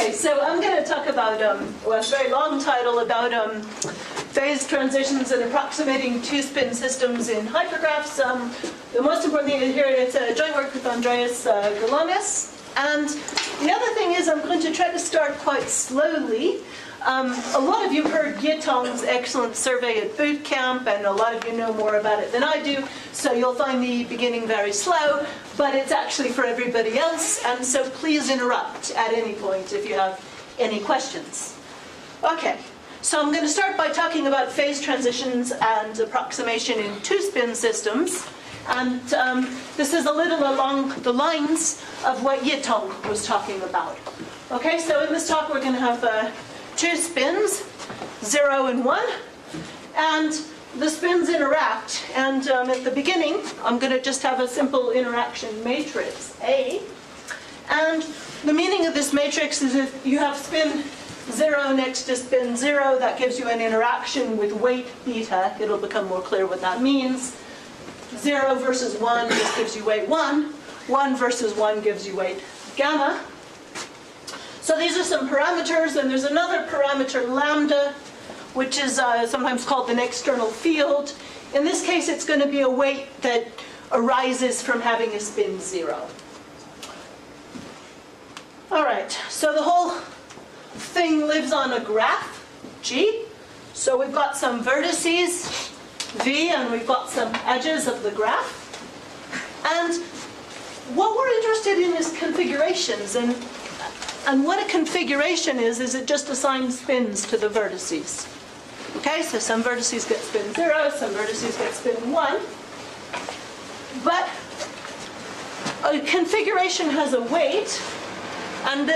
Okay, so I'm going to talk about, well, a very long title about phase transitions and approximating two-spin systems in hypergraphs. The most important thing here is joint work with Andreas Galonis. And the other thing is I'm going to try to start quite slowly. A lot of you heard Yitong's excellent survey at boot camp, and a lot of you know more about it than I do, so you'll find the beginning very slow, but it's actually for everybody else, and so please interrupt at any point if you have any questions. Okay, so I'm going to start by talking about phase transitions and approximation in two-spin systems, and this is a little along the lines of what Yitong was talking about. Okay, so in this talk we're going to have two spins, 0 and 1, and the spins interact. And at the beginning, I'm going to just have a simple interaction matrix, A. And the meaning of this matrix is if you have spin 0 next to spin 0, that gives you an interaction with weight beta. It'll become more clear what that means. 0 versus 1 just gives you weight 1. 1 versus 1 gives you weight gamma. So these are some parameters, and there's another parameter, lambda, which is sometimes called an external field. In this case, it's going to be a weight that arises from having a spin 0. All right, so the whole thing lives on a graph, G. So we've got some vertices, V, and we've got some edges of the graph. And what we're interested in is configurations. And what a configuration is it just assigns spins to the vertices. Okay, so some vertices get spin 0, some vertices get spin 1. But a configuration has a weight, and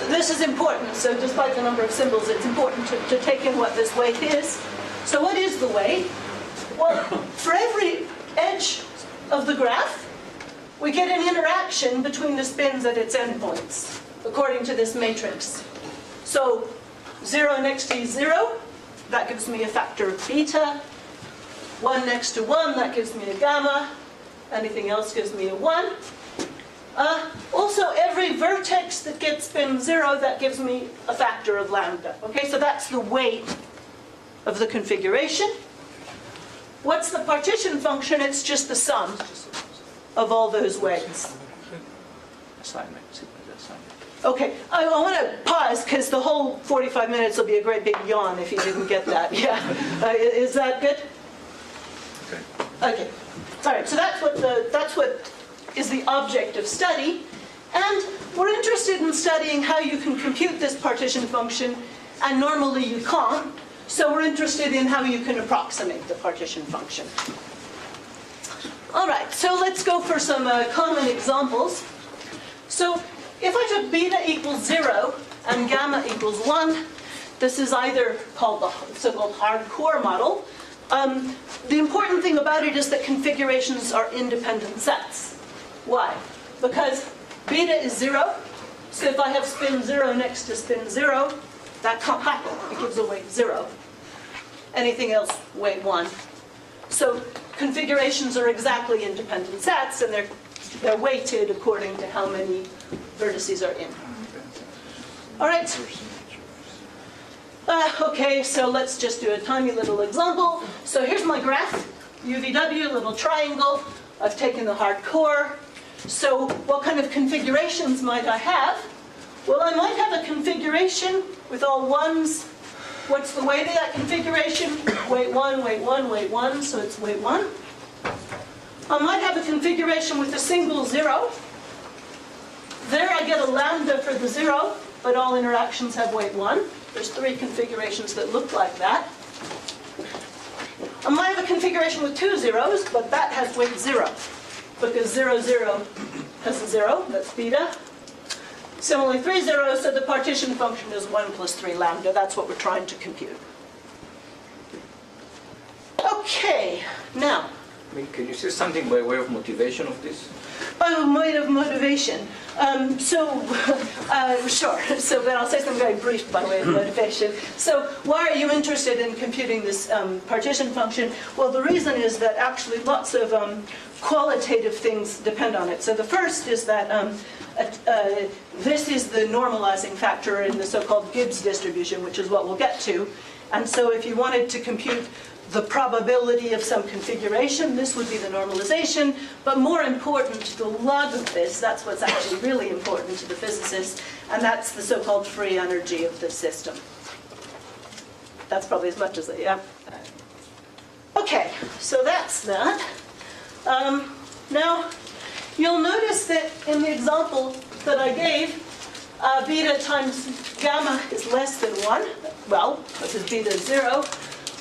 this is important. So despite the number of symbols, it's important to take in what this weight is. So what is the weight? Well, for every edge of the graph, we get an interaction between the spins at its endpoints, according to this matrix. So 0 next to 0, that gives me a factor of beta. 1 next to 1, that gives me a gamma. Anything else gives me a 1. Also, every vertex that gets spin 0, that gives me a factor of lambda. Okay, so that's the weight of the configuration. What's the partition function? It's just the sum of all those weights. Okay, I want to pause because the whole 45 minutes will be a great big yawn if you didn't get that. Yeah, is that good? Okay. All right. So that's what is the object of study, and we're interested in studying how you can compute this partition function, and normally you can't. So we're interested in how you can approximate the partition function. All right, so let's go for some common examples. So if I took beta equals 0 and gamma equals 1, this is either called the so-called hardcore model. The important thing about it is that configurations are independent sets. Why? Because beta is 0, so if I have spin 0 next to spin 0, that can't happen. It gives a weight 0. Anything else, weight 1. So configurations are exactly independent sets, and they're weighted according to how many vertices are in. All right. Okay, so let's just do a tiny little example. So here's my graph, UVW, little triangle. I've taken the hardcore. So what kind of configurations might I have? Well, I might have a configuration with all ones. What's the weight of that configuration? Weight 1, weight 1, weight 1, so it's weight 1. I might have a configuration with a single 0. There I get a lambda for the 0, but all interactions have weight 1. There's 3 configurations that look like that. I might have a configuration with 2 zeros, but that has weight 0, because 0, 0 has a 0, that's beta. Similarly, 3 zeros, so the partition function is 1 plus 3 lambda. That's what we're trying to compute. Okay, now, Can you say something by way of motivation of this? Oh, way of motivation. Sure. So, but I'll say something very brief by way of motivation. So, why are you interested in computing this partition function? Well, the reason is that actually lots of qualitative things depend on it. So, the first is that this is the normalizing factor in the so-called Gibbs distribution, which is what we'll get to. And so, if you wanted to compute the probability of some configuration, this would be the normalization, but more important, the log of this, that's what's actually really important to the physicist, and that's the so-called free energy of the system. That's probably as much as it, yeah? Okay, so that's that. Now, you'll notice that in the example that I gave, beta times gamma is less than 1. Well, this is beta 0.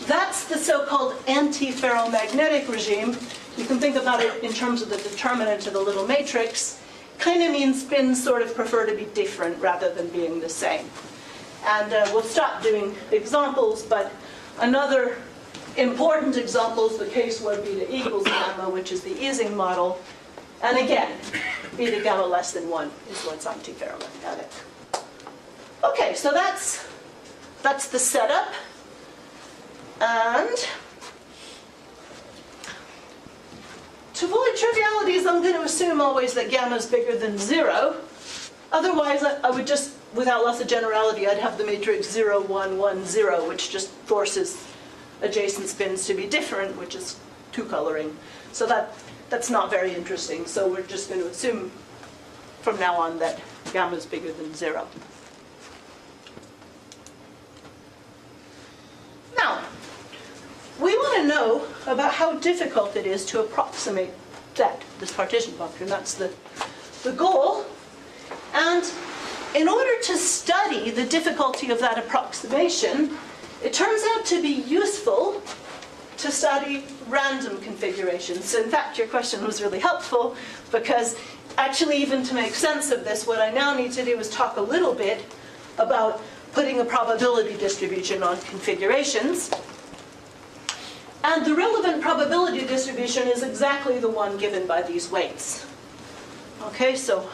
That's the so-called anti-ferromagnetic regime. You can think about it in terms of the determinant of the little matrix. Kind of means spins sort of prefer to be different rather than being the same. And we'll stop doing examples, but another important example is the case where beta equals gamma, which is the Ising model. And again, beta gamma less than 1 is what's anti-ferromagnetic. Okay, so that's the setup. And to avoid trivialities, I'm going to assume always that gamma is bigger than 0. Otherwise, I would just, without loss of generality, I'd have the matrix 0, 1, 1, 0, which just forces adjacent spins to be different, which is two-coloring. So that's not very interesting. So we're just going to assume from now on that gamma is bigger than 0. Now, we want to know about how difficult it is to approximate this partition function. That's the goal. And in order to study the difficulty of that approximation, it turns out to be useful to study random configurations. So in fact, your question was really helpful, because actually even to make sense of this, what I now need to do is talk a little bit about putting a probability distribution on configurations. And the relevant probability distribution is exactly the one given by these weights. Okay, so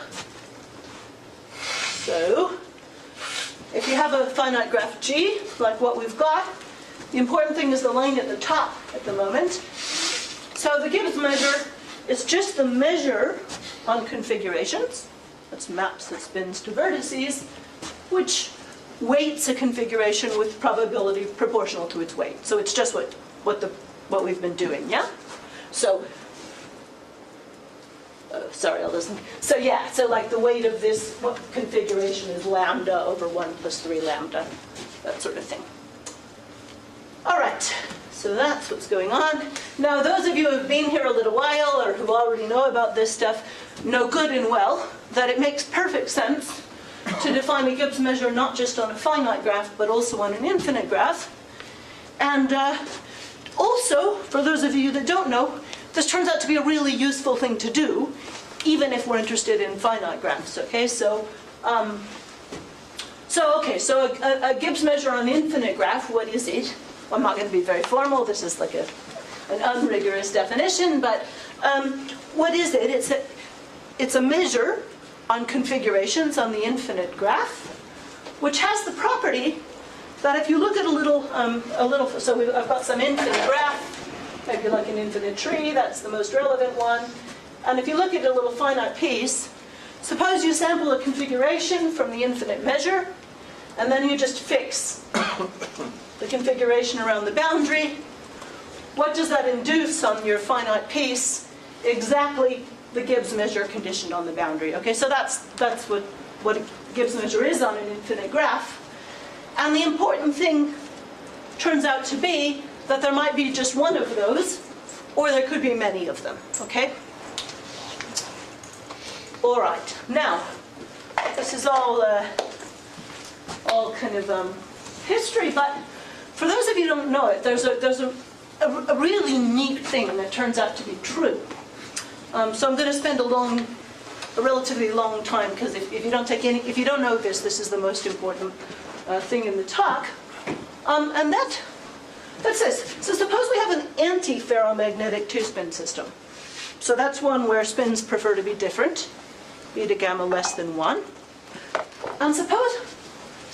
if you have a finite graph G, like what we've got, the important thing is the line at the top at the moment. So the Gibbs measure is just the measure on configurations. That's maps of spins to vertices, which weights a configuration with probability proportional to its weight. So it's just what we've been doing, yeah? So, sorry, I'll listen. So yeah, so like the weight of this configuration is lambda over 1 plus 3 lambda, that sort of thing. All right, so that's what's going on. Now, those of you who have been here a little while or who already know about this stuff know good and well that it makes perfect sense to define a Gibbs measure not just on a finite graph, but also on an infinite graph. And also, for those of you that don't know, this turns out to be a really useful thing to do, even if we're interested in finite graphs. Okay, so a Gibbs measure on an infinite graph, what is it? Well, I'm not going to be very formal. This is like an unrigorous definition, but what is it? It's a measure on configurations on the infinite graph, which has the property that if you look at I've got some infinite graph, maybe like an infinite tree, that's the most relevant one. And if you look at a little finite piece, suppose you sample a configuration from the infinite measure, and then you just fix the configuration around the boundary. What does that induce on your finite piece? Exactly the Gibbs measure conditioned on the boundary. Okay, so that's what a Gibbs measure is on an infinite graph. And the important thing turns out to be that there might be just one of those, or there could be many of them. Okay? All right. Now, this is all kind of history, but for those of you who don't know it, there's a really neat thing that turns out to be true. So I'm going to spend a relatively long time, because if you don't know this is the most important thing in the talk. And that That's this. So suppose we have an anti-ferromagnetic two-spin system. So that's one where spins prefer to be different, beta gamma less than 1. And suppose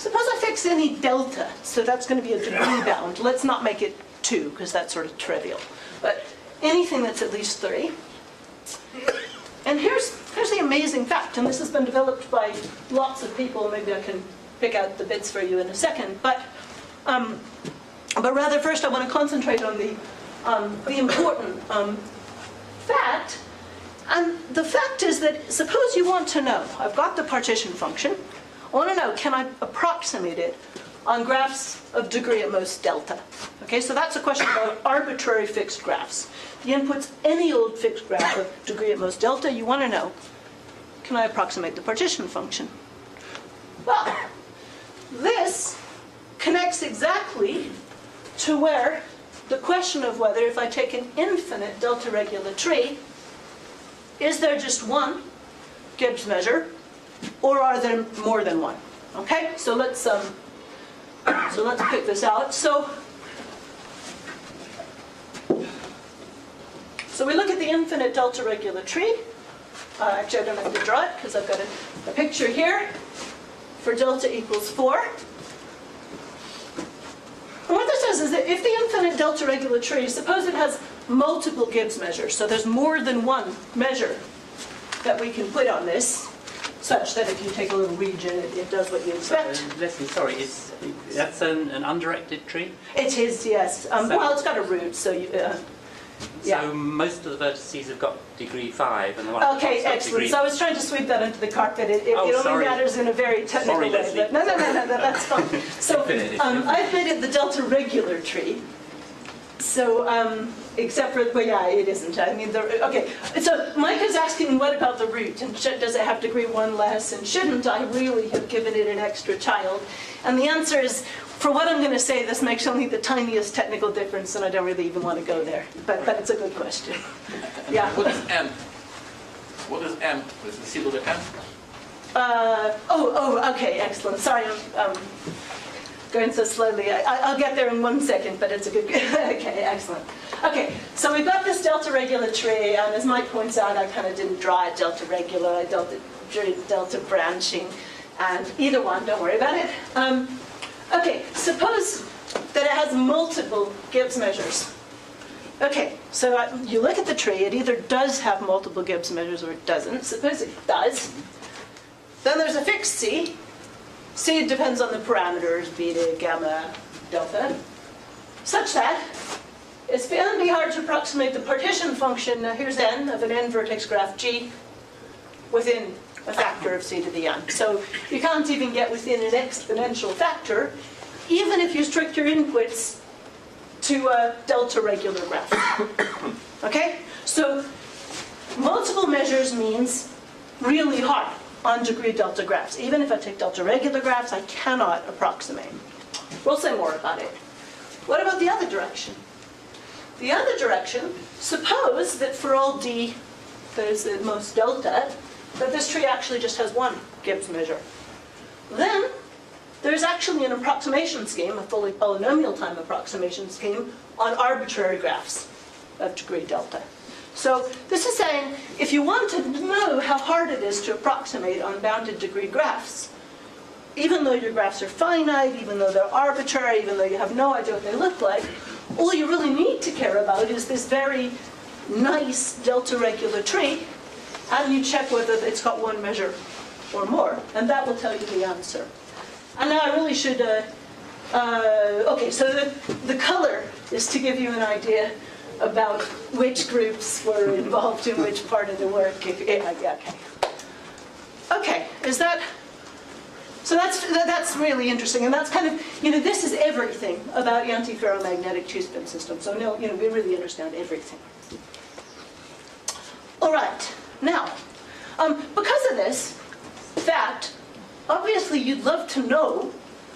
I fix any delta, so that's going to be a degree bound. Let's not make it 2, because that's sort of trivial. But anything that's at least 3. And here's the amazing fact, and this has been developed by lots of people. Maybe I can pick out the bits for you in a second. But rather first I want to concentrate on the important fact. And the fact is that suppose you want to know, I've got the partition function, I want to know, can I approximate it on graphs of degree at most delta? Okay, so that's a question about arbitrary fixed graphs. The input's any old fixed graph of degree at most delta. You want to know, can I approximate the partition function? Well, this connects exactly to where the question of whether if I take an infinite delta regular tree, is there just one Gibbs measure, or are there more than one? Okay, so let's pick this out. So we look at the infinite delta regular tree. Actually, I don't have to draw it because I've got a picture here for delta equals 4. And what this says is that if the infinite delta regular tree, suppose it has multiple Gibbs measures, so there's more than one measure that we can put on this, such that if you take a little region, it does what you expect. Leslie, sorry, that's an undirected tree? It is, yes. Well, it's got a root, so you... yeah. So most of the vertices have got degree 5, and the one Okay, excellent. So I was trying to sweep that into the carpet. It only matters in a very technical Sorry, way. Leslie. But no, that's fine. So I've made it the delta regular tree. So, except for, well, yeah, it isn't. I mean, okay. So Mike is asking, what about the root? And does it have degree 1 less? And shouldn't I really have given it an extra child? And the answer is, for what I'm going to say, this makes only the tiniest technical difference, and I don't really even want to go there. But it's a good question. Yeah. What is M? What is M? Is the symbol the M? Okay, excellent. Sorry, I'm going so slowly. I'll get there in 1 second, but it's a good... Okay, excellent. Okay, so we've got this delta regular tree, and as Mike points out, I kind of didn't draw it delta regular. I drew delta branching, and either one, don't worry about it. Okay, suppose that it has multiple Gibbs measures. Okay, so you look at the tree, it either does have multiple Gibbs measures or it doesn't. Suppose it does. Then there's a fixed C. C depends on the parameters, beta, gamma, delta, such that it's going to be hard to approximate the partition function, here's n, of an n-vertex graph G, within a factor of c to the n. So you can't even get within an exponential factor, even if you strict your inputs to a delta regular graph. Okay? So multiple measures means really hard on degree delta graphs. Even if I take delta regular graphs, I cannot approximate. We'll say more about it. What about the other direction? The other direction, suppose that for all d that is the most delta, that this tree actually just has one Gibbs measure. Then there's actually an approximation scheme, a fully polynomial time approximation scheme, on arbitrary graphs of degree delta. So this is saying, if you want to know how hard it is to approximate on bounded degree graphs, even though your graphs are finite, even though they're arbitrary, even though you have no idea what they look like, all you really need to care about is this very nice delta regular tree, and you check whether it's got one measure or more, and that will tell you the answer. And now I really should, okay, so the color is to give you an idea about which groups were involved in which part of the work. Okay, is that, so that's really interesting, and that's kind of, this is everything about anti-ferromagnetic two-spin systems. So no, we really understand everything. All right, now, because of this fact, obviously you'd love to know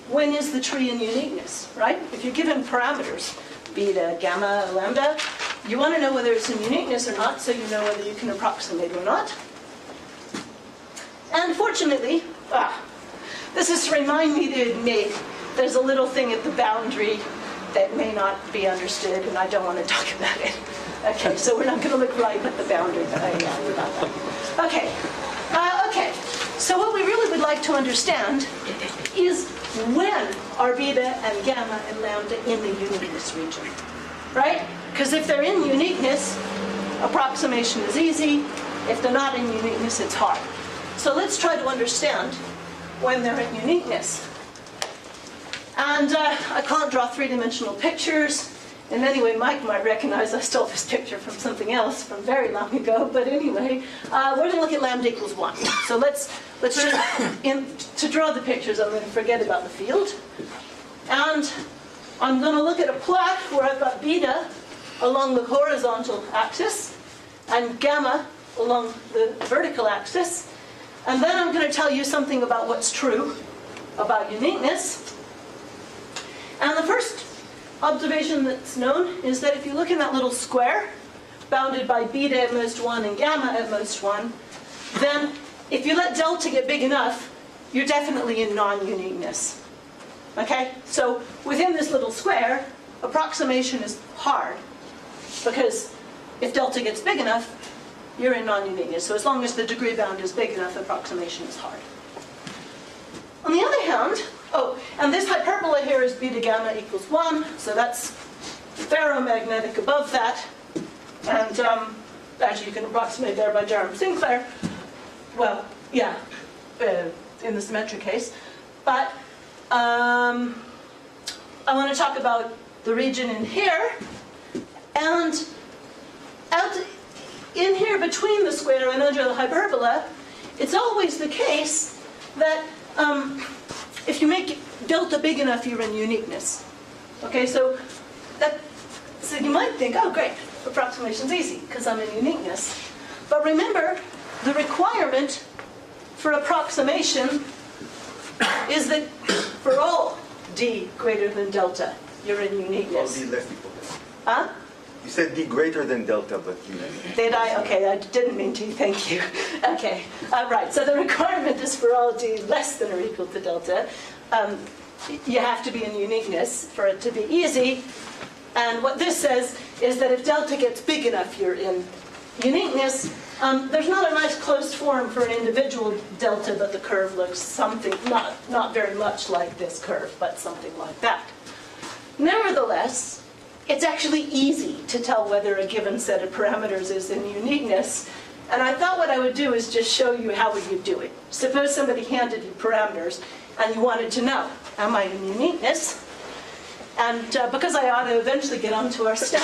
when is the tree in uniqueness, right? If you're given parameters, beta, gamma, lambda, you want to know whether it's in uniqueness or not, so you know whether you can approximate or not. And fortunately, this is to remind me to admit there's a little thing at the boundary that may not be understood, and I don't want to talk about it. Okay, so we're not going to look right at the boundary, but I know about that. Okay, okay. So what we really would like to understand is when are beta and gamma and lambda in the uniqueness region, right? Because if they're in uniqueness, approximation is easy. If they're not in uniqueness, it's hard. So let's try to understand when they're in uniqueness. And I can't draw three-dimensional pictures. And anyway, Mike might recognize I stole this picture from something else from very long ago. But anyway, we're going to look at lambda equals 1. So let's just, to draw the pictures, I'm going to forget about the field. And I'm going to look at a plot where I've got beta along the horizontal axis and gamma along the vertical axis. And then I'm going to tell you something about what's true about uniqueness. And the first observation that's known is that if you look in that little square, bounded by beta at most 1 and gamma at most 1, then if you let delta get big enough, you're definitely in non-uniqueness. Okay? So within this little square, approximation is hard, because if delta gets big enough, you're in non-uniqueness. So as long as the degree bound is big enough, approximation is hard. On the other hand, and this hyperbola here is beta gamma equals 1, so that's ferromagnetic above that. And actually you can approximate there by Jerome Sinclair. Well, yeah, in the symmetric case. But I want to talk about the region in here. And out in here between the square and under the hyperbola, it's always the case that if you make delta big enough, you're in uniqueness. Okay, so you might think, oh great, approximation's easy because I'm in uniqueness. But remember, the requirement for approximation is that for all d greater than delta, you're in uniqueness. All d less equal to. Huh? You said d greater than delta, but you... Did I? Okay, I didn't mean to. Thank you. Okay, right. So the requirement is for all d less than or equal to delta. You have to be in uniqueness for it to be easy. And what this says is that if delta gets big enough, you're in uniqueness. There's not a nice closed form for an individual delta, but the curve looks something, not very much like this curve, but something like that. Nevertheless, it's actually easy to tell whether a given set of parameters is in uniqueness. And I thought what I would do is just show you how would you do it. Suppose somebody handed you parameters and you wanted to know, am I in uniqueness? And because I ought to eventually get onto our step,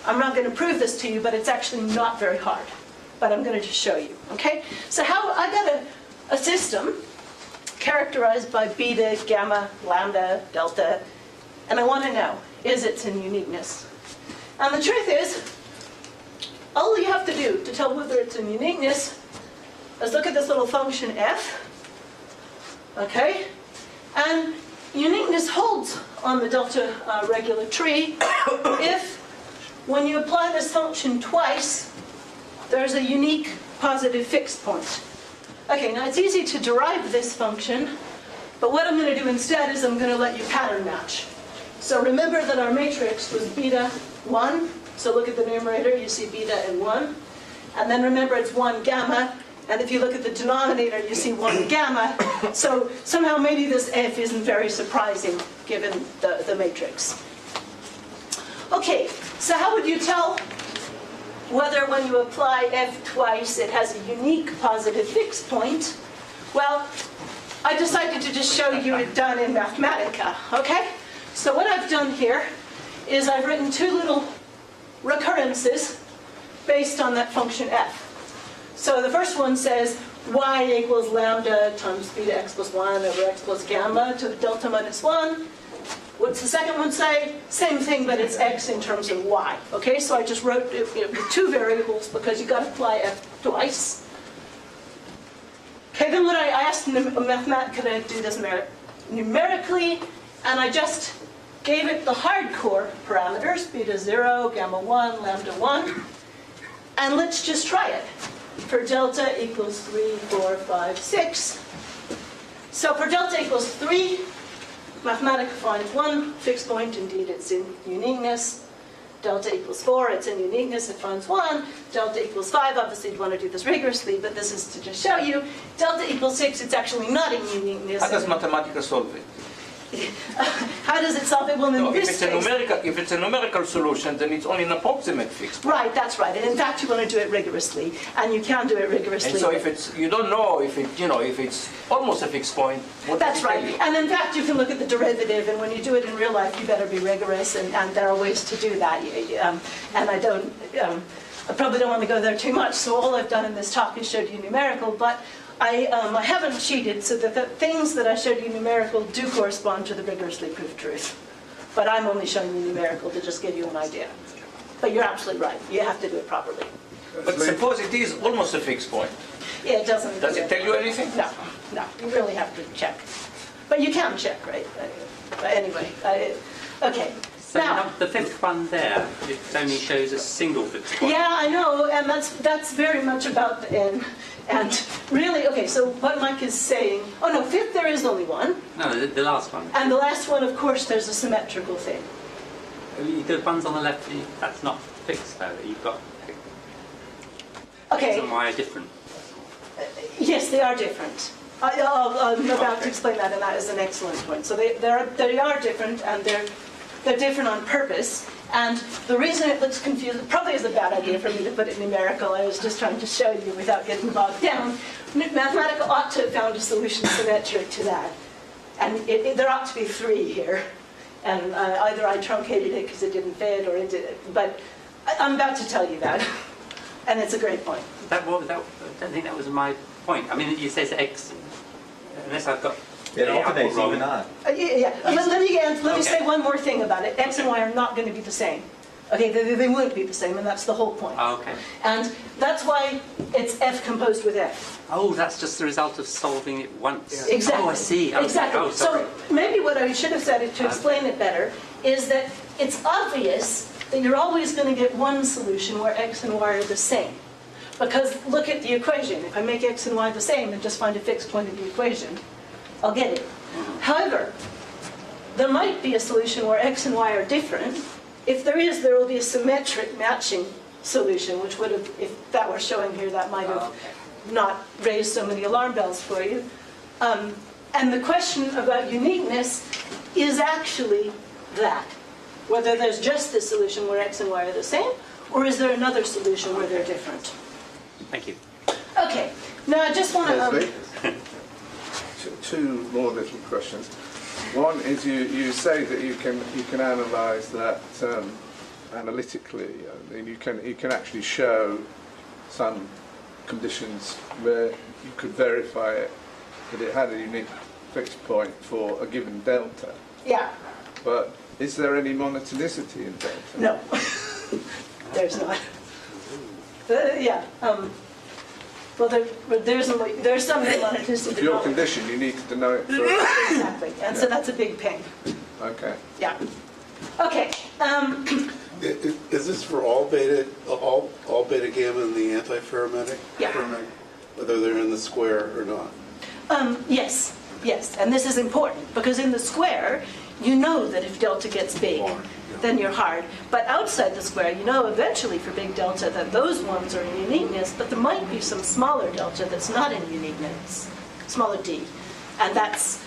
I'm not going to prove this to you, but it's actually not very hard. But I'm going to just show you, okay? So I got a system characterized by beta, gamma, lambda, delta, and I want to know, is it in uniqueness? And the truth is, all you have to do to tell whether it's in uniqueness is look at this little function f, okay? And uniqueness holds on the delta regular tree if, when you apply this function twice, there's a unique positive fixed point. Okay, now it's easy to derive this function, but what I'm going to do instead is I'm going to let you pattern match. So remember that our matrix was beta 1. So look at the numerator, you see beta and 1. And then remember it's 1 gamma. And if you look at the denominator, you see 1 gamma. So somehow maybe this f isn't very surprising given the matrix. Okay, so how would you tell whether when you apply f twice it has a unique positive fixed point? Well, I decided to just show you it done in Mathematica, okay? So what I've done here is I've written two little recurrences based on that function f. So the first one says y equals lambda times beta x plus 1 over x plus gamma to the delta minus 1. What's the second one say? Same thing, but it's x in terms of y. Okay, so I just wrote it with two variables because you've got to apply f twice. Okay, then what I asked Mathematica, could I do this numerically? And I just gave it the hardcore parameters, beta 0, gamma 1, lambda 1. And let's just try it. For delta equals 3, 4, 5, 6. So for delta equals 3, Mathematica finds one fixed point, indeed it's in uniqueness. Delta equals 4, it's in uniqueness, it finds 1. Delta equals 5, obviously you'd want to do this rigorously, but this is to just show you. Delta equals 6, it's actually not in uniqueness. How does Mathematica solve it? How does it solve it? Well, in No, this if case, it's a numerical solution, then it's only an approximate fixed point. right, that's right. And in fact, you want to do it rigorously, and you can do it rigorously. And so if it's, you don't know if it, if it's almost a fixed point, what does That's it tell right. you? And in fact, you can look at the derivative, and when you do it in real life, you better be rigorous, and there are ways to do that. And I don't, I probably don't want to go there too much, so all I've done in this talk is showed you numerical, but I haven't cheated, so that the things that I showed you numerical do correspond to the rigorously proved truth. But I'm only showing you numerical to just give you an idea. But you're absolutely right. You have to do it properly. But suppose it is almost a fixed point. Yeah, it doesn't. Does it tell you anything? No, no. You really have to check. But you can check, right? But anyway, okay. So Now, the fifth one there, it only shows a single fixed point. yeah, I know, and that's very much about the end. And really, okay, so what Mike is saying, oh no, fifth there is only one. No, the last one. And the last one, of course, there's a symmetrical thing. The ones on the left, that's not fixed though. You've got Okay, X and Y are different. yes, they are different. I'm about to explain that, and that is an excellent point. So they are different, and they're different on purpose. And the reason it looks confusing, probably is a bad idea for me to put it numerical. I was just trying to show you without getting bogged down. Mathematica ought to have found a solution symmetric to that. And there ought to be 3 here. And either I truncated it because it didn't fit, or it did. But I'm about to tell you that. And it's a great point. I don't think that was my point. I mean, you say it's X, unless I've got... It alternates even on. Yeah. Let me Okay. say one more thing about it. X and Y are not going to be the same. Okay, they won't be the same, and that's the whole point. Oh, okay. And that's why it's F composed with F. Oh, that's just the result of solving it once. Exactly. Oh, I see. Okay. Exactly. Oh, sorry. So maybe what I should have said to explain it better is that it's obvious that you're always going to get one solution where X and Y are the same. Because look at the equation. If I make X and Y the same and just find a fixed point of the equation, I'll get it. However, there might be a solution where X and Y are different. If there is, there will be a symmetric matching solution, which would have, if that were showing here, that might have not raised so many alarm bells for you. And the question about uniqueness is actually that. Whether there's just this solution where X and Y are the same, or is there another solution where they're different? Thank you. Okay, now I just want to... Leslie? Two more little questions. One is you say that you can analyse that analytically. I mean, you can actually show some conditions where you could verify it that it had a unique fixed point for a given delta. Yeah, But is there any monotonicity in delta? no, there's not. Yeah, well, there's some monotonicity. For your condition, you need to know it for... Exactly, and so that's a big pain. Okay. Yeah. Okay. Is this for all beta gamma and the anti-ferromagnetic? Yeah. Whether they're in the square or not? Yes, and this is important because in the square, you know that if delta gets big, then you're hard. But outside the square, you know eventually for big delta that those ones are in uniqueness, but there might be some smaller delta that's not in uniqueness, smaller d, and that's,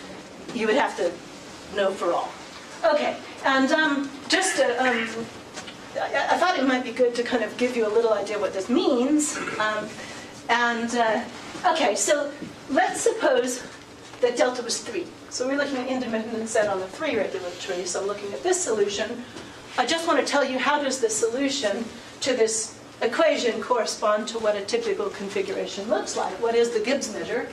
you would have to know for all. Okay, and just to, I thought it might be good to kind of give you a little idea what this means. Okay, so let's suppose that delta was 3. So we're looking at independent set on a 3 regular tree, so I'm looking at this solution. I just want to tell you how does the solution to this equation correspond to what a typical configuration looks like. What is the Gibbs measure?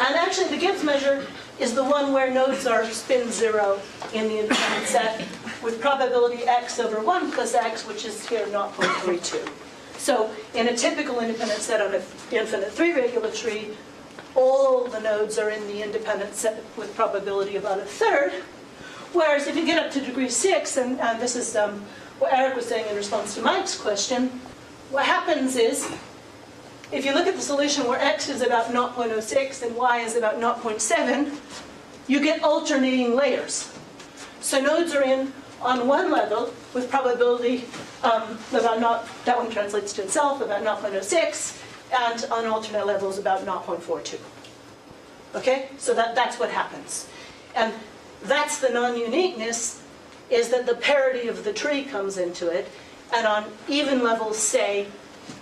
And actually the Gibbs measure is the one where nodes are spin 0 in the independent set with probability x over 1 plus x, which is here 0.32. So in a typical independent set on an infinite 3 regular tree, all the nodes are in the independent set with probability about 1/3. Whereas if you get up to degree 6, and this is what Eric was saying in response to Mike's question, what happens is, if you look at the solution where x is about 0.06 and y is about 0.7, you get alternating layers. So nodes are in on one level with probability about not, that one translates to itself, about 0.06, and on alternate levels about 0.42. Okay, so that's what happens. And that's the non-uniqueness, is that the parity of the tree comes into it, and on even levels, say,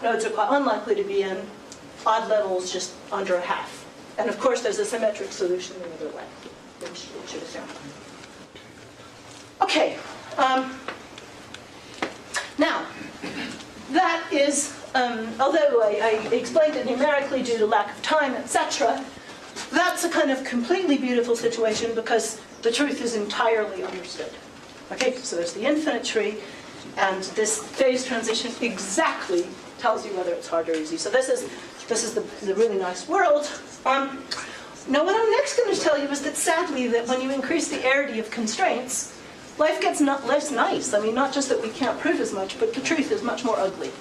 nodes are quite unlikely to be in, odd levels just under a half. And of course there's a symmetric solution the other way, which should assume. Okay, now, that is, although I explained it numerically due to lack of time, etc., that's a kind of completely beautiful situation because the truth is entirely understood. Okay, so there's the infinite tree, and this phase transition exactly tells you whether it's hard or easy. So this is the really nice world. Now what I'm next going to tell you is that sadly that when you increase the arity of constraints, life gets less nice. I mean, not just that we can't prove as much, but the truth is much more ugly.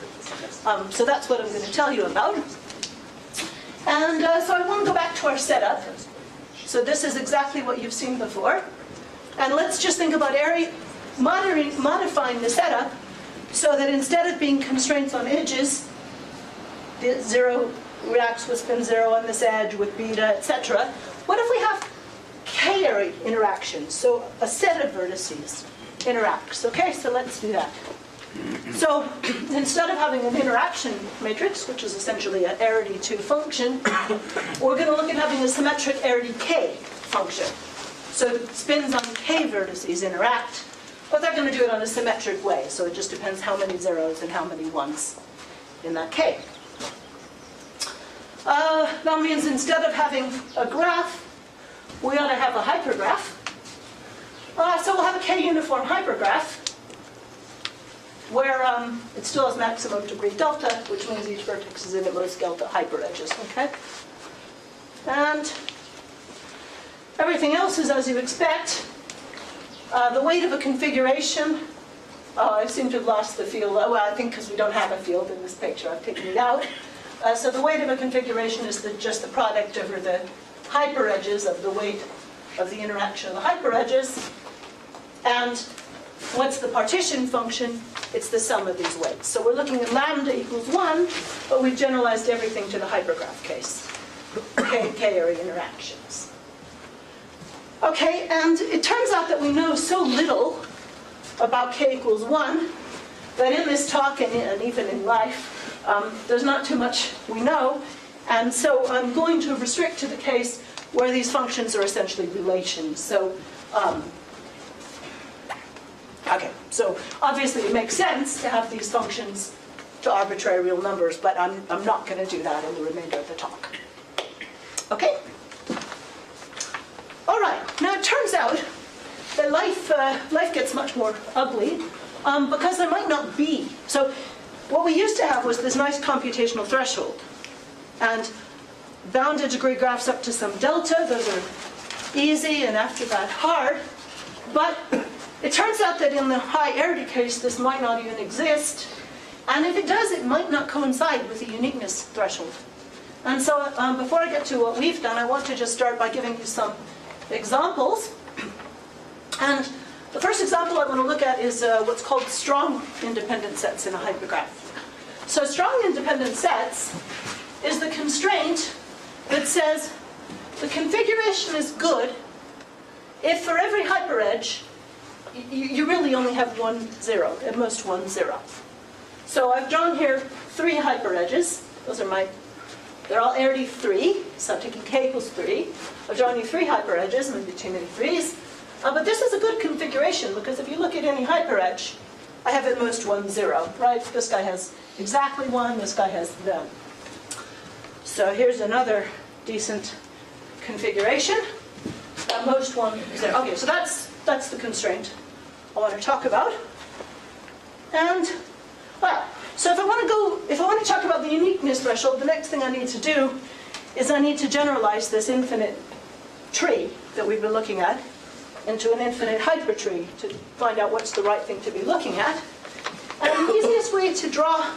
So that's what I'm going to tell you about. And so I want to go back to our setup. So this is exactly what you've seen before. And let's just think about modifying the setup so that instead of being constraints on edges, the 0 reacts with spin 0 on this edge with beta, etc. What if we have k-ary interactions? So a set of vertices interacts. Okay, so let's do that. So instead of having an interaction matrix, which is essentially an arity 2 function, we're going to look at having a symmetric arity k function. So spins on k vertices interact, but they're going to do it on a symmetric way. So it just depends how many zeros and how many ones in that k. That means instead of having a graph, we ought to have a hypergraph. So we'll have a k-uniform hypergraph where it still has maximum degree delta, which means each vertex is in at most delta hyperedges, okay? And everything else is as you expect. The weight of a configuration, I seem to have lost the field. Well, I think because we don't have a field in this picture, I've taken it out. So the weight of a configuration is just the product over the hyperedges of the weight of the interaction of the hyperedges. And what's the partition function? It's the sum of these weights. So we're looking at lambda equals 1, but we've generalized everything to the hypergraph case. K-ary interactions. Okay, and it turns out that we know so little about k equals 1 that in this talk and even in life, there's not too much we know. And so I'm going to restrict to the case where these functions are essentially relations. So, okay, so obviously it makes sense to have these functions to arbitrary real numbers, but I'm not going to do that in the remainder of the talk. Okay? All right, now it turns out that life gets much more ugly because there might not be. So what we used to have was this nice computational threshold. And bounded degree graphs up to some delta, those are easy and after that hard. But it turns out that in the high arity case, this might not even exist. And if it does, it might not coincide with the uniqueness threshold. And so before I get to what we've done, I want to just start by giving you some examples. And the first example I want to look at is what's called strong independent sets in a hypergraph. So strong independent sets is the constraint that says the configuration is good if for every hyperedge you really only have 1 0, at most 1 0. So I've drawn here 3 hyperedges. Those are they're all arity 3, so I'm taking k equals 3. I've drawn you 3 hyperedges, maybe too many 3s. But this is a good configuration because if you look at any hyperedge, I have at most 1 0, right? This guy has exactly 1, this guy has them. So here's another decent configuration. At most 1 0. Okay, so that's the constraint I want to talk about. And well, so if I want to talk about the uniqueness threshold, the next thing I need to do is I need to generalize this infinite tree that we've been looking at into an infinite hypertree to find out what's the right thing to be looking at. And the easiest way to draw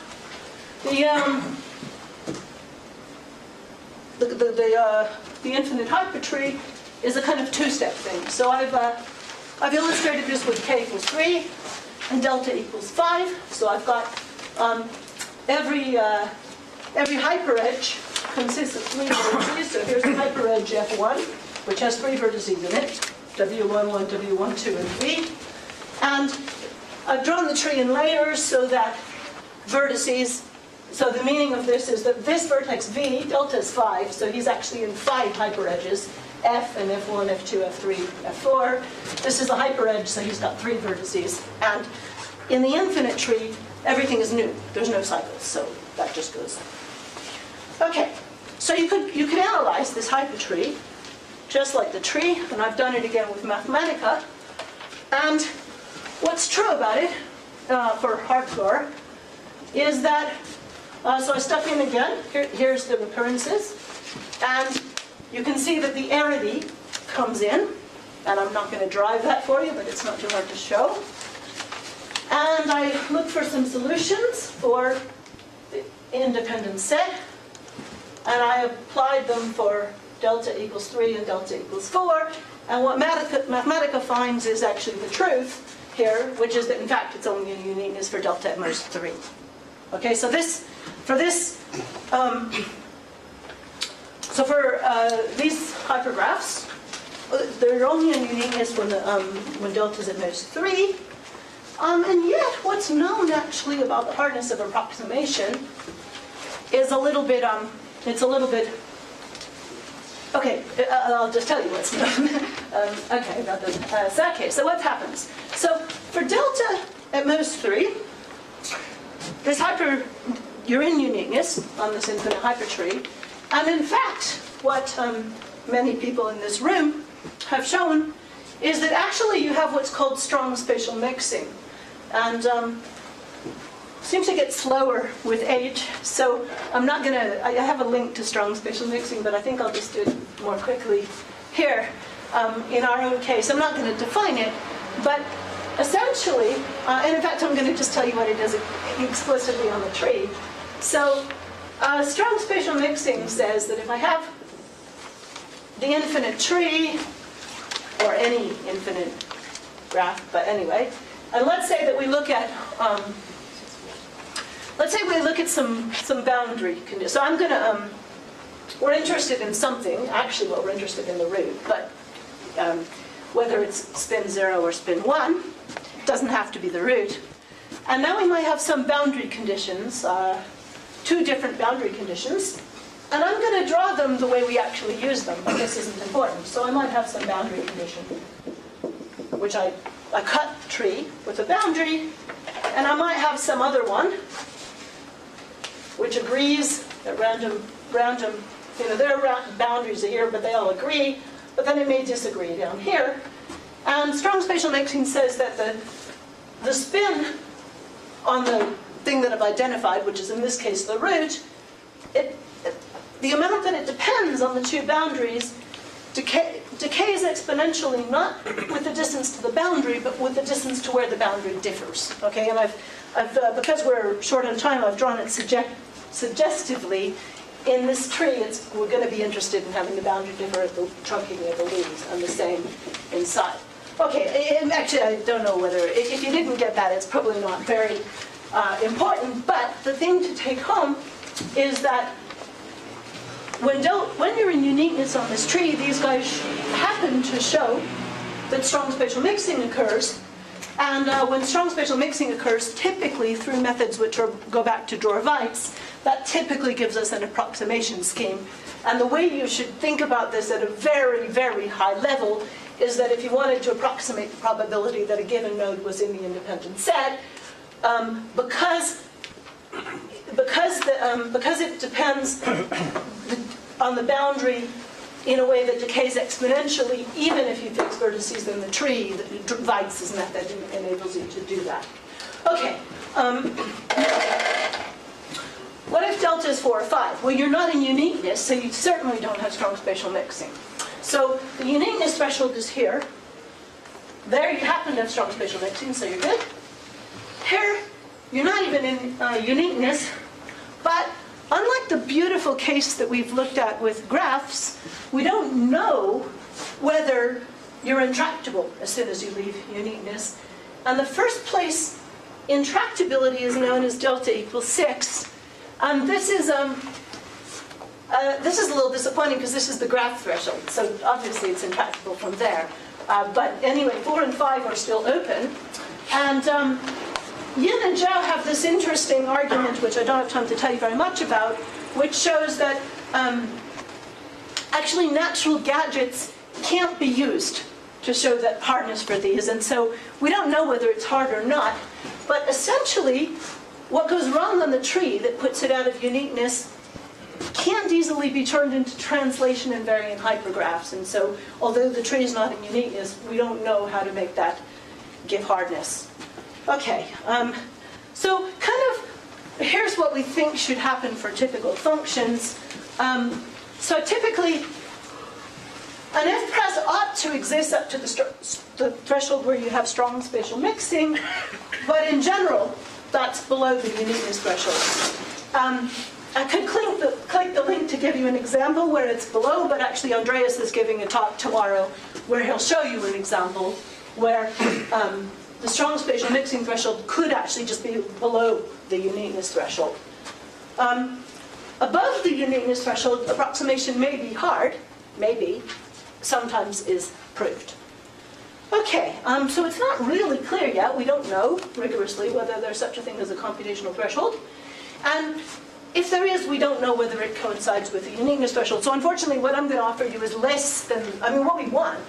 the infinite hypertree is a kind of two-step thing. So I've illustrated this with k equals 3 and delta equals 5. So I've got every hyperedge consists of 3 vertices. So here's the hyperedge F1, which has 3 vertices in it, W11, W12, and V. And I've drawn the tree in layers so that vertices, so the meaning of this is that this vertex V, delta is 5, so he's actually in 5 hyperedges, F and F1, F2, F3, F4. This is the hyperedge, so he's got 3 vertices. And in the infinite tree, everything is new. There's no cycles, so that just goes. Okay, so you could analyze this hypertree just like the tree, and I've done it again with Mathematica. And what's true about it for hardcore is that, so I stuck in again, here's the recurrences, and you can see that the arity comes in, and I'm not going to drive that for you, but it's not too hard to show. And I look for some solutions for the independent set, and I applied them for delta equals 3 and delta equals 4, and what Mathematica finds is actually the truth here, which is that in fact it's only a uniqueness for delta at most 3. Okay, so these hypergraphs, they're only a uniqueness when delta is at most 3. And yet, what's known actually about the hardness of approximation is a little bit, okay, I'll just tell you what's known. Okay, about the okay, so what happens? So for delta at most 3, you're in uniqueness on this infinite hypertree. And in fact, what many people in this room have shown is that actually you have what's called strong spatial mixing. And seems to get slower with age, so I'm not going to, I have a link to strong spatial mixing, but I think I'll just do it more quickly here in our own case. I'm not going to define it, but essentially, and in fact I'm going to just tell you what it is explicitly on the tree. So strong spatial mixing says that if I have the infinite tree, or any infinite graph, but anyway, and let's say that we look at some boundary conditions. So I'm going to, we're interested in something, actually well, we're interested in the root, but whether it's spin 0 or spin 1, it doesn't have to be the root. And now we might have some boundary conditions, 2 different boundary conditions, and I'm going to draw them the way we actually use them, but this isn't important. So I might have some boundary condition, which I cut the tree with a boundary, and I might have some other one, which agrees at random, their boundaries are here, but they all agree, but then it may disagree down here. And strong spatial mixing says that the spin on the thing that I've identified, which is in this case the root, the amount that it depends on the 2 boundaries decays exponentially, not with the distance to the boundary, but with the distance to where the boundary differs. Okay, and I've because we're short on time, I've drawn it suggestively. In this tree, we're going to be interested in having the boundary differ at the truncating of the leaves and the same inside. Okay, actually, I don't know whether, if you didn't get that, it's probably not very important, but the thing to take home is that when you're in uniqueness on this tree, these guys happen to show that strong spatial mixing occurs. And when strong spatial mixing occurs, typically through methods which go back to Dora-Weitz, that typically gives us an approximation scheme. And the way you should think about this at a very, very high level is that if you wanted to approximate the probability that a given node was in the independent set, because it depends on the boundary in a way that decays exponentially, even if you fix vertices in the tree, Weitz's method enables you to do that. Okay. What if delta is 4 or 5? Well, you're not in uniqueness, so you certainly don't have strong spatial mixing. So the uniqueness threshold is here. There you happen to have strong spatial mixing, so you're good. Here, you're not even in uniqueness, but unlike the beautiful case that we've looked at with graphs, we don't know whether you're intractable as soon as you leave uniqueness. And the first place intractability is known as delta equals 6. This is a little disappointing because this is the graph threshold, so obviously it's intractable from there. But anyway, 4 and 5 are still open. And Yin and Zhao have this interesting argument, which I don't have time to tell you very much about, which shows that actually natural gadgets can't be used to show that hardness for these. And so we don't know whether it's hard or not. But essentially, what goes wrong on the tree that puts it out of uniqueness can't easily be turned into translation invariant hypergraphs. And so although the tree is not in uniqueness, we don't know how to make that give hardness. Okay, so kind of here's what we think should happen for typical functions. So typically, an f-press ought to exist up to the threshold where you have strong spatial mixing, but in general, that's below the uniqueness threshold. I could click the link to give you an example where it's below, but actually Andreas is giving a talk tomorrow where he'll show you an example where the strong spatial mixing threshold could actually just be below the uniqueness threshold. Above the uniqueness threshold, approximation may be hard, maybe, sometimes is proved. Okay, so it's not really clear yet. We don't know rigorously whether there's such a thing as a computational threshold. And if there is, we don't know whether it coincides with the uniqueness threshold. So unfortunately, what I'm going to offer you is less than, what we want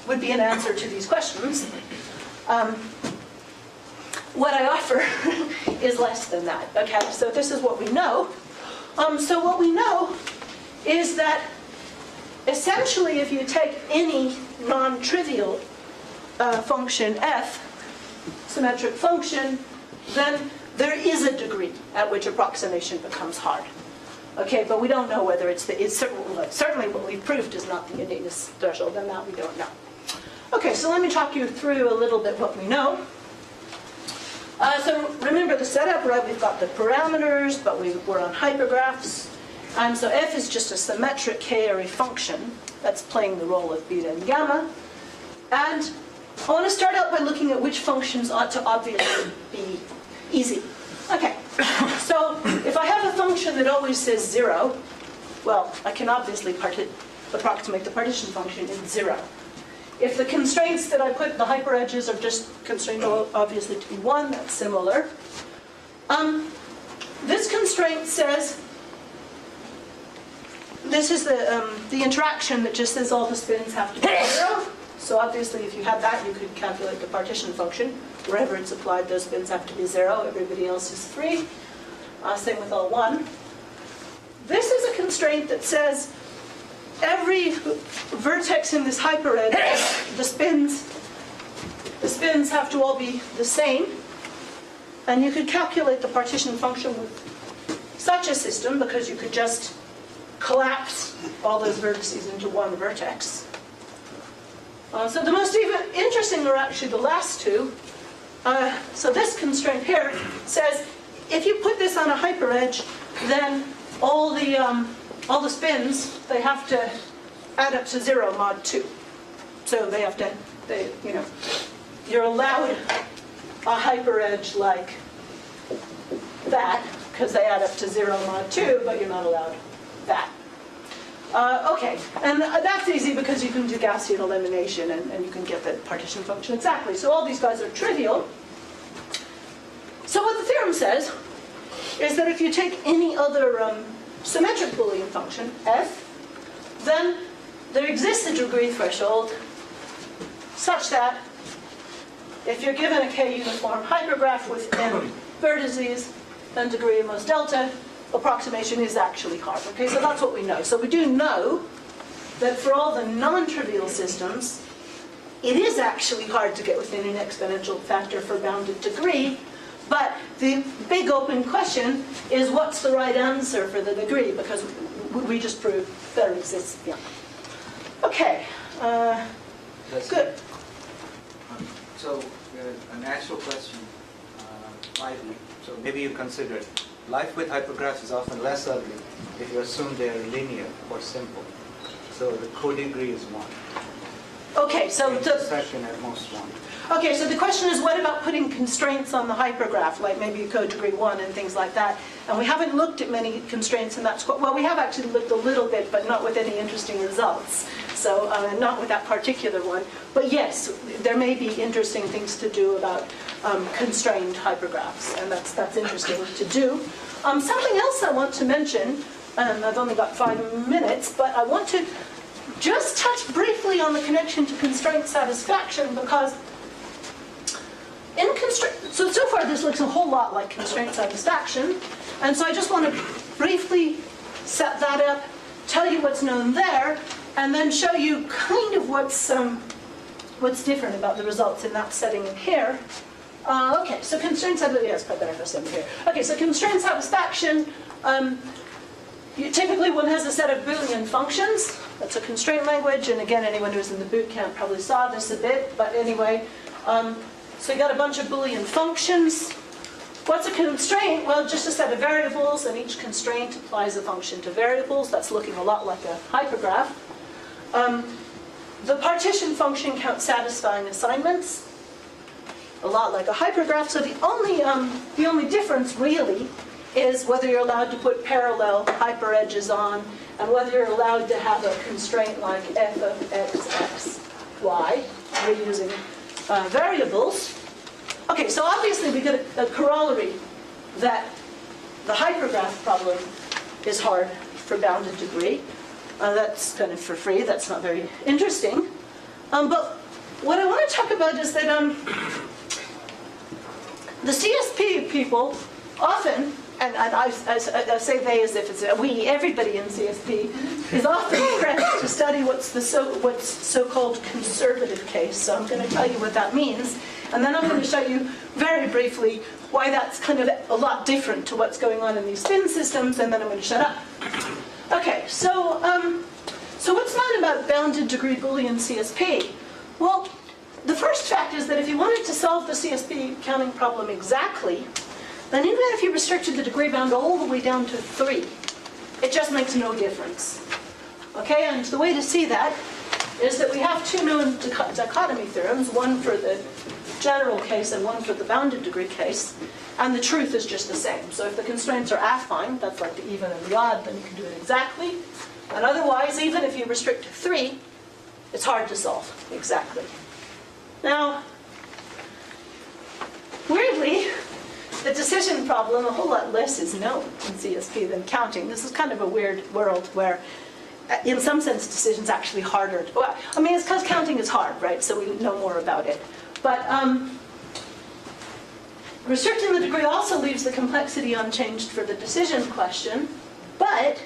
would be an answer to these questions. What I offer is less than that. Okay, so this is what we know. So what we know is that essentially if you take any non-trivial function f, symmetric function, then there is a degree at which approximation becomes hard. Okay, but we don't know whether it's certainly what we've proved is not the uniqueness threshold, and that we don't know. Okay, so let me talk you through a little bit what we know. So remember the setup, right? We've got the parameters, but we're on hypergraphs. And so f is just a symmetric k-ary function that's playing the role of beta and gamma. And I want to start out by looking at which functions ought to obviously be easy. Okay, so if I have a function that always says 0, well, I can obviously approximate the partition function in 0. If the constraints that I put, the hyperedges are just constrained obviously to be 1, that's similar. This constraint says, this is the interaction that just says all the spins have to be 0. So obviously if you had that, you could calculate the partition function. Wherever it's applied, those spins have to be 0. Everybody else is 3. Same with all 1. This is a constraint that says every vertex in this hyperedge, the spins have to all be the same. And you could calculate the partition function with such a system because you could just collapse all those vertices into one vertex. So the most even interesting are actually the last two. So this constraint here says if you put this on a hyperedge, then all the spins, they have to add up to 0 mod 2. So they have to, you're allowed a hyperedge like that because they add up to 0 mod 2, but you're not allowed that. Okay, and that's easy because you can do Gaussian elimination and you can get the partition function exactly. So all these guys are trivial. So what the theorem says is that if you take any other symmetric Boolean function, f, then there exists a degree threshold such that if you're given a k-uniform hypergraph with n vertices, then degree of most delta, approximation is actually hard. Okay, so that's what we know. So we do know that for all the non-trivial systems, it is actually hard to get within an exponential factor for bounded degree, but the big open question is what's the right answer for the degree, because we just proved there exists. Yeah. Okay, good. So a natural question might be, so maybe you consider life with hypergraphs is often less ugly if you assume they are linear or simple. So the co-degree is 1. Okay, so Session at most one. okay, so the question is, what about putting constraints on the hypergraph, like maybe code degree 1 and things like that? And we haven't looked at many constraints, and that's well, we have actually looked a little bit, but not with any interesting results. So not with that particular one. But yes, there may be interesting things to do about constrained hypergraphs, and that's interesting to do. Something else I want to mention, I've only got 5 minutes, but I want to just touch briefly on the connection to constraint satisfaction, because in constraint, so far this looks a whole lot like constraint satisfaction, and so I just want to briefly set that up, tell you what's known there, and then show you kind of what's different about the results in that setting in here. Okay, so constraint satisfaction, yes, quite better for some here. Okay, so constraint satisfaction, typically one has a set of Boolean functions. That's a constraint language, and again, anyone who's in the boot camp probably saw this a bit, but anyway. So you got a bunch of Boolean functions. What's a constraint? Well, just a set of variables, and each constraint applies a function to variables. That's looking a lot like a hypergraph. The partition function counts satisfying assignments, a lot like a hypergraph. So the only difference really is whether you're allowed to put parallel hyperedges on, and whether you're allowed to have a constraint like f of x, y. We're using variables. Okay, so obviously we get a corollary that the hypergraph problem is hard for bounded degree. That's kind of for free. That's not very interesting. But what I want to talk about is that the CSP people often, and I say they as if it's we, everybody in CSP, is often pressed to study what's so-called conservative case. So I'm going to tell you what that means, and then I'm going to show you very briefly why that's kind of a lot different to what's going on in these spin systems, and then I'm going to shut up. Okay, so what's known about bounded degree Boolean CSP? Well, the first fact is that if you wanted to solve the CSP counting problem exactly, then even if you restricted the degree bound all the way down to 3, it just makes no difference. Okay, and the way to see that is that we have two known dichotomy theorems, one for the general case and one for the bounded degree case, and the truth is just the same. So if the constraints are affine, that's like the even and the odd, then you can do it exactly. And otherwise, even if you restrict to 3, it's hard to solve exactly. Now, weirdly, the decision problem, a whole lot less is known in CSP than counting. This is kind of a weird world where, in some sense, decision's actually harder. Well, I mean, it's because counting is hard, right? So we know more about it. But restricting the degree also leaves the complexity unchanged for the decision question. But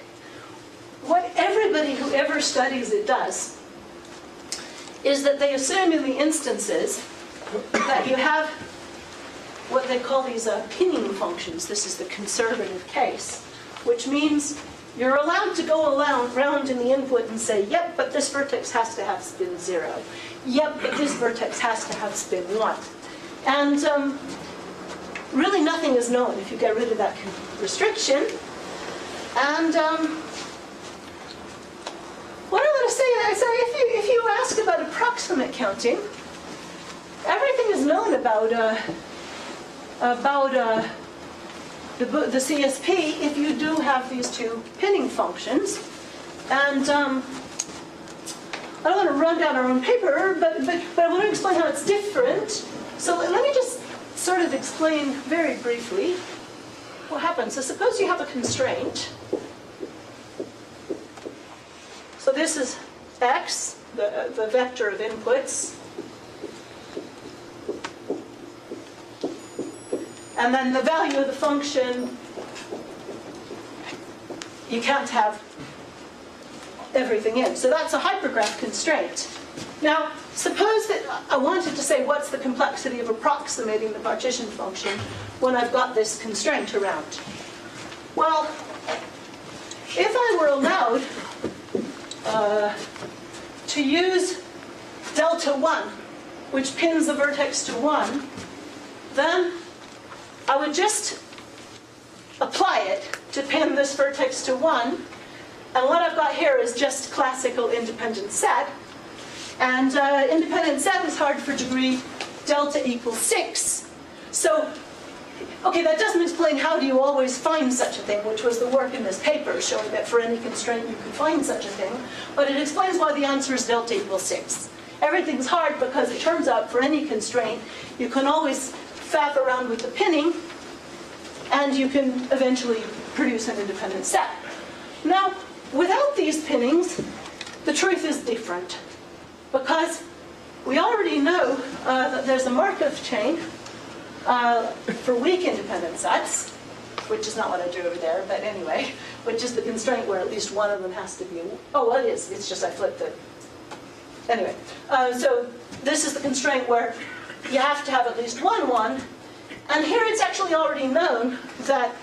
what everybody who ever studies it does is that they assume in the instances that you have what they call these pinning functions. This is the conservative case, which means you're allowed to go around in the input and say, yep, but this vertex has to have spin 0. Yep, but this vertex has to have spin 1. And really nothing is known if you get rid of that restriction. And what I want to say is that if you ask about approximate counting, everything is known about the CSP if you do have these two pinning functions. And I don't want to run down our own paper, but I want to explain how it's different. So let me just sort of explain very briefly what happens. So suppose you have a constraint. So this is x, the vector of inputs. And then the value of the function, you can't have everything in. So that's a hypergraph constraint. Now, suppose that I wanted to say what's the complexity of approximating the partition function when I've got this constraint around. Well, if I were allowed to use delta 1, which pins the vertex to 1, then I would just apply it to pin this vertex to 1, and what I've got here is just classical independent set. And independent set is hard for degree delta equals 6. So, okay, that doesn't explain how do you always find such a thing, which was the work in this paper, showing that for any constraint you could find such a thing. But it explains why the answer is delta equals 6. Everything's hard because it turns out for any constraint, you can always faff around with the pinning, and you can eventually produce an independent set. Now, without these pinnings, the truth is different, because we already know that there's a Markov chain for weak independent sets, which is not what I drew over there, but anyway, which is the constraint where at least one of them has to be, oh, well, it is, it's just I flipped it. Anyway, so this is the constraint where you have to have at least one, and here it's actually already known that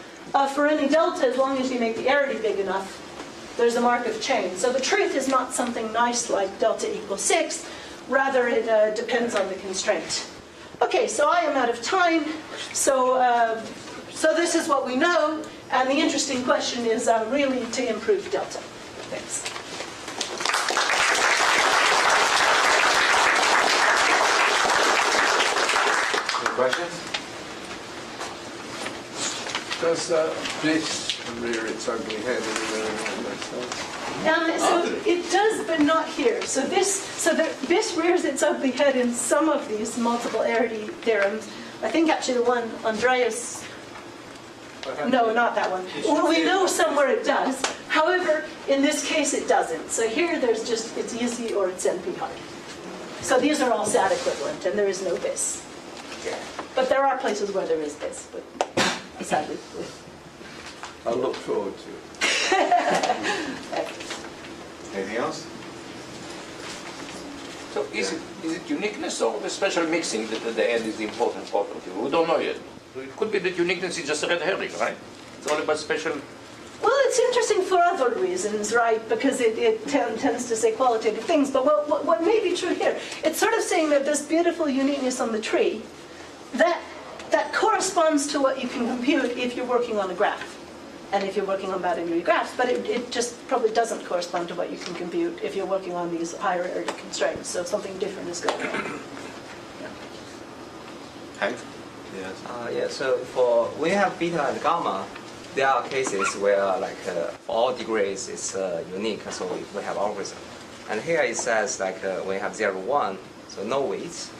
for any delta, as long as you make the arity big enough, there's a Markov chain. So the truth is not something nice like delta equals 6, rather it depends on the constraint. Okay, so I am out of time, so this is what we know, and the interesting question is really to improve delta. Thanks. Any questions? Does this rear its ugly head anywhere in this? So it does, but not here. So this rears its ugly head in some of these multiple arity theorems. I think actually the one Andreas. No, not that one. Well, we know somewhere it does. However, in this case, it doesn't. So here, there's just it's easy or it's NP hard. So these are all SAT equivalent, and there is no bis. But there are places where there is bis, but sadly. I'll look forward to it. Anything else? So is it uniqueness or the special mixing that at the end is the important property? We don't know yet. It could be that uniqueness is just a red herring, right? It's all about special. Well, it's interesting for other reasons, right? Because it tends to say qualitative things. But what may be true here, it's sort of saying that this beautiful uniqueness on the tree, that corresponds to what you can compute if you're working on a graph. And if you're working on boundary graphs, but it just probably doesn't correspond to what you can compute if you're working on these higher arity constraints. So something different is going on. Hank? Yes. Yeah, so for when you have beta and gamma, there are cases where like for all degrees it's unique, so we have algorithm. And here it says like when you have 0, 1, so no weights,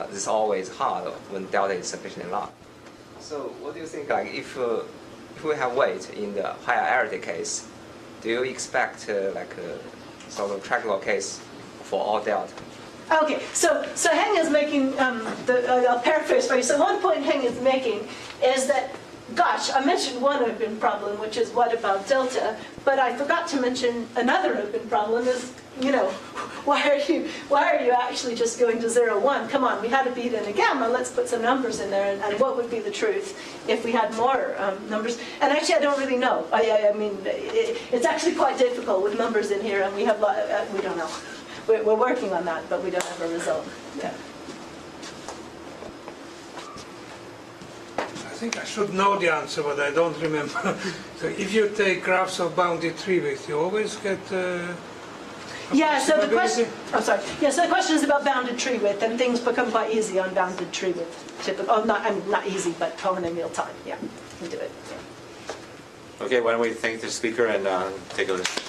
this is always hard when delta is sufficiently large. So what do you think, like if we have weight in the higher arity case, do you expect like a sort of tractable case for all delta? Okay, so Heng is making, I'll paraphrase for you. So one point Heng is making is that, gosh, I mentioned one open problem, which is what about delta, but I forgot to mention another open problem is, you know, why are you actually just going to 0, 1? Come on, we had a beta and a gamma, let's put some numbers in there, and what would be the truth if we had more numbers? And actually, I don't really know. I mean, it's actually quite difficult with numbers in here, and we have, we don't know. We're working on that, but we don't have a result. Yeah. I think I should know the answer, but I don't remember. So if you take graphs of bounded tree width, you always get Yeah, so the question, oh sorry. Yeah, so the question is about bounded tree width, and things become quite easy on bounded tree width. Typical, oh, not easy, but polynomial time. Yeah, we do it. Yeah. Okay, why don't we thank the speaker and take a listen.